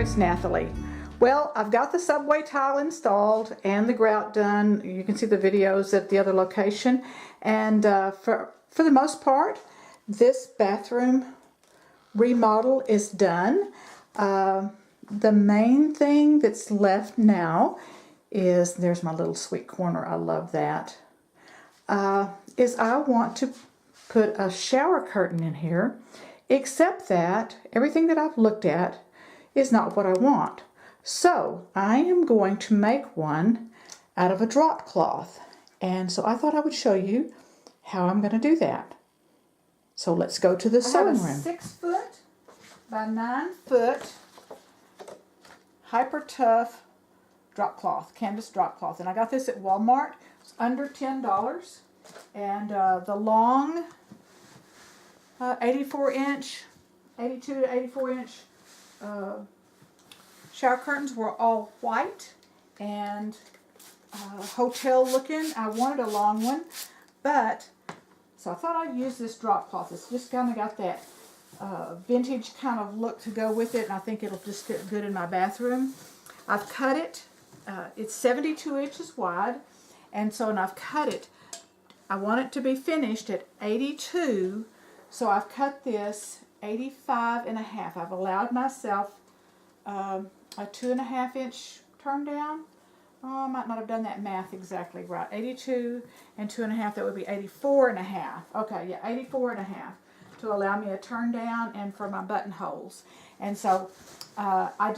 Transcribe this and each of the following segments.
there, it's Nathalie. Well, I've got the subway tile installed and the grout done. You can see the videos at the other location. And for the most part, this bathroom remodel is done. The main thing that's left now is, there's my little sweet corner, I love that, is I want to put a shower curtain in here, except that everything that I've looked at is not what I want. So I am going to make one out of a drop cloth. And so I thought I would show you how I'm going to do that. So let's go to the sewing room. I have a 6 foot by 9 foot hyper tough drop cloth, canvas drop cloth. And I got this at Walmart. It's under $10. And the long 82 to 84 inch shower curtains were all white and hotel looking. I wanted a long one, but so I thought I'd use this drop cloth. It's just kind of got that vintage kind of look to go with it, and I think it'll just fit good in my bathroom. I've cut it. It's 72 inches wide, and so I've cut it. I want it to be finished at 82, so I've cut this 85 and a half. I've allowed myself a 2.5 inch turn down. Oh, I might not have done that math exactly right. 82 and 2.5, that would be 84 and a half. Okay, yeah, 84 and a half to allow me a turn down and for my buttonholes. And so I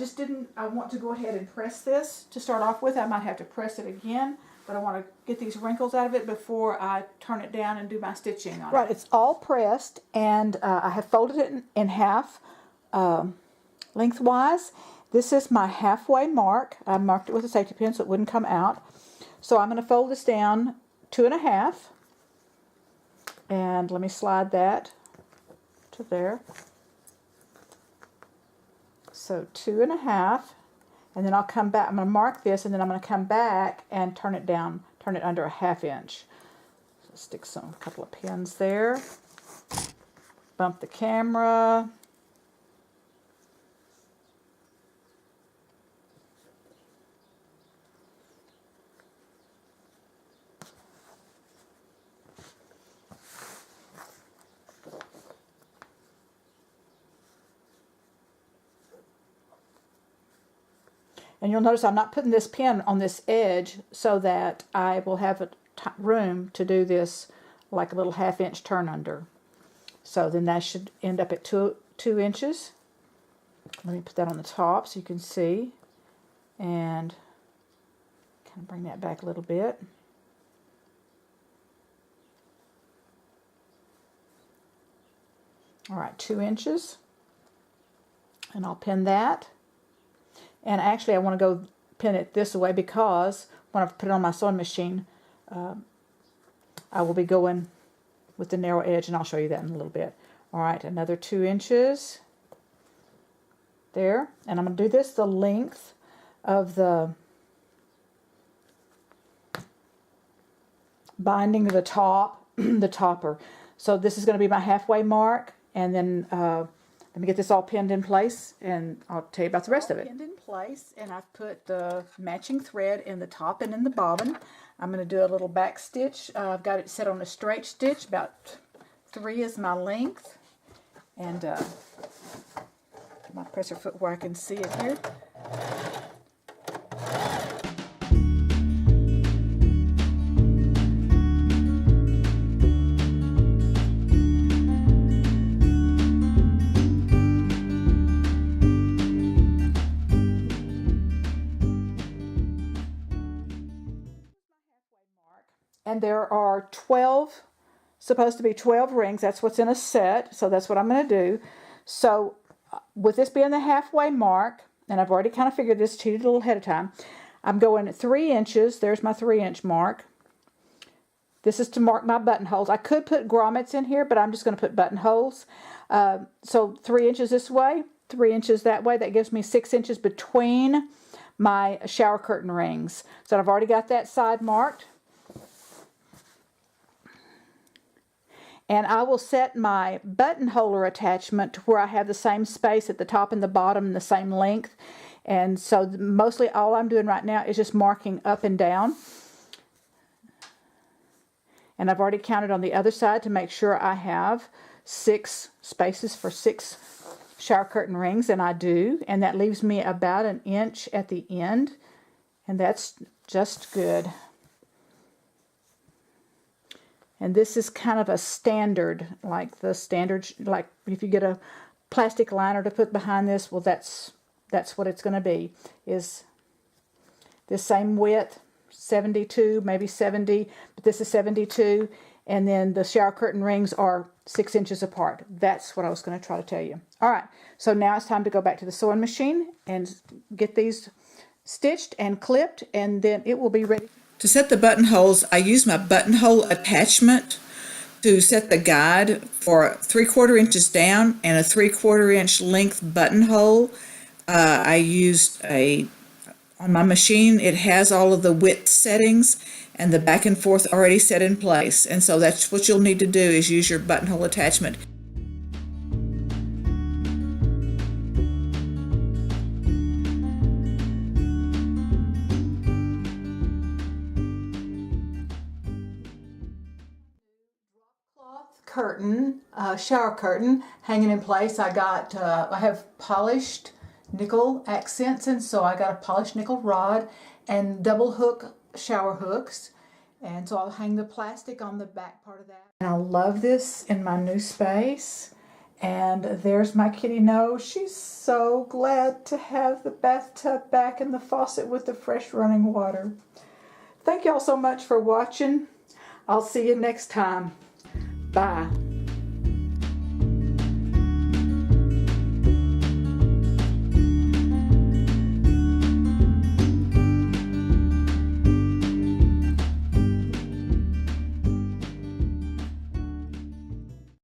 want to go ahead and press this to start off with. I might have to press it again, but I want to get these wrinkles out of it before I turn it down and do my stitching on it. Right, it's all pressed, and I have folded it in half lengthwise. This is my halfway mark. I marked it with a safety pin so it wouldn't come out. So I'm going to fold this down 2.5, and let me slide that to there. So 2.5, and then I'll come back. I'm going to mark this, and then I'm going to come back and turn it down, turn it under 1/2 inch. So stick a couple of pins there. Bump the camera. And you'll notice I'm not putting this pin on this edge so that I will have room to do this like a little 1/2 inch turn under. So then that should end up at 2 inches. Let me put that on the top so you can see. And kind of bring that back a little bit. All right, 2 inches. And I'll pin that. And actually I want to go pin it this way because when I put it on my sewing machine, I will be going with the narrow edge, and I'll show you that in a little bit. All right, another 2 inches there. And I'm going to do this the length of the binding of the top, the topper. So this is going to be my halfway mark, and then let me get this all pinned in place, and I'll tell you about the rest of it. Pinned in place, and I've put the matching thread in the top and in the bobbin. I'm going to do a little back stitch. I've got it set on a straight stitch. About 3 is my length. And get my presser foot where I can see it here. And there are supposed to be 12 rings. That's what's in a set, so that's what I'm going to do. So with this being the halfway mark, and I've already kind of figured this, cheated a little ahead of time, I'm going at 3 inches. There's my 3 inch mark. This is to mark my buttonholes. I could put grommets in here, but I'm just going to put buttonholes. So 3 inches this way, 3 inches that way. That gives me 6 inches between my shower curtain rings. So I've already got that side marked. And I will set my buttonholer attachment to where I have the same space at the top and the bottom and the same length. And so mostly all I'm doing right now is just marking up and down. And I've already counted on the other side to make sure I have 6 spaces for 6 shower curtain rings, and I do. And that leaves me about 1 inch at the end. And that's just good. And this is kind of a standard, like the standard, like if you get a plastic liner to put behind this, well, that's what it's going to be, is the same width, 72, maybe 70, but this is 72, and then the shower curtain rings are 6 inches apart. That's what I was going to try to tell you. All right, so now it's time to go back to the sewing machine and get these stitched and clipped, and then it will be ready. To set the buttonholes, I use my buttonhole attachment to set the guide for 3/4 inches down and a 3/4 inch length buttonhole. I used on my machine, it has all of the width settings and the back and forth already set in place. And so that's what you'll need to do, is use your buttonhole attachment. Curtain, shower curtain hanging in place. I have polished nickel accents, and so I got a polished nickel rod and double hook shower hooks, and so I'll hang the plastic on the back part of that. And I love this in my new space. And there's my kitty nose. She's so glad to have the bathtub back and the faucet with the fresh running water. Thank y'all so much for watching. I'll see you next time. Bye.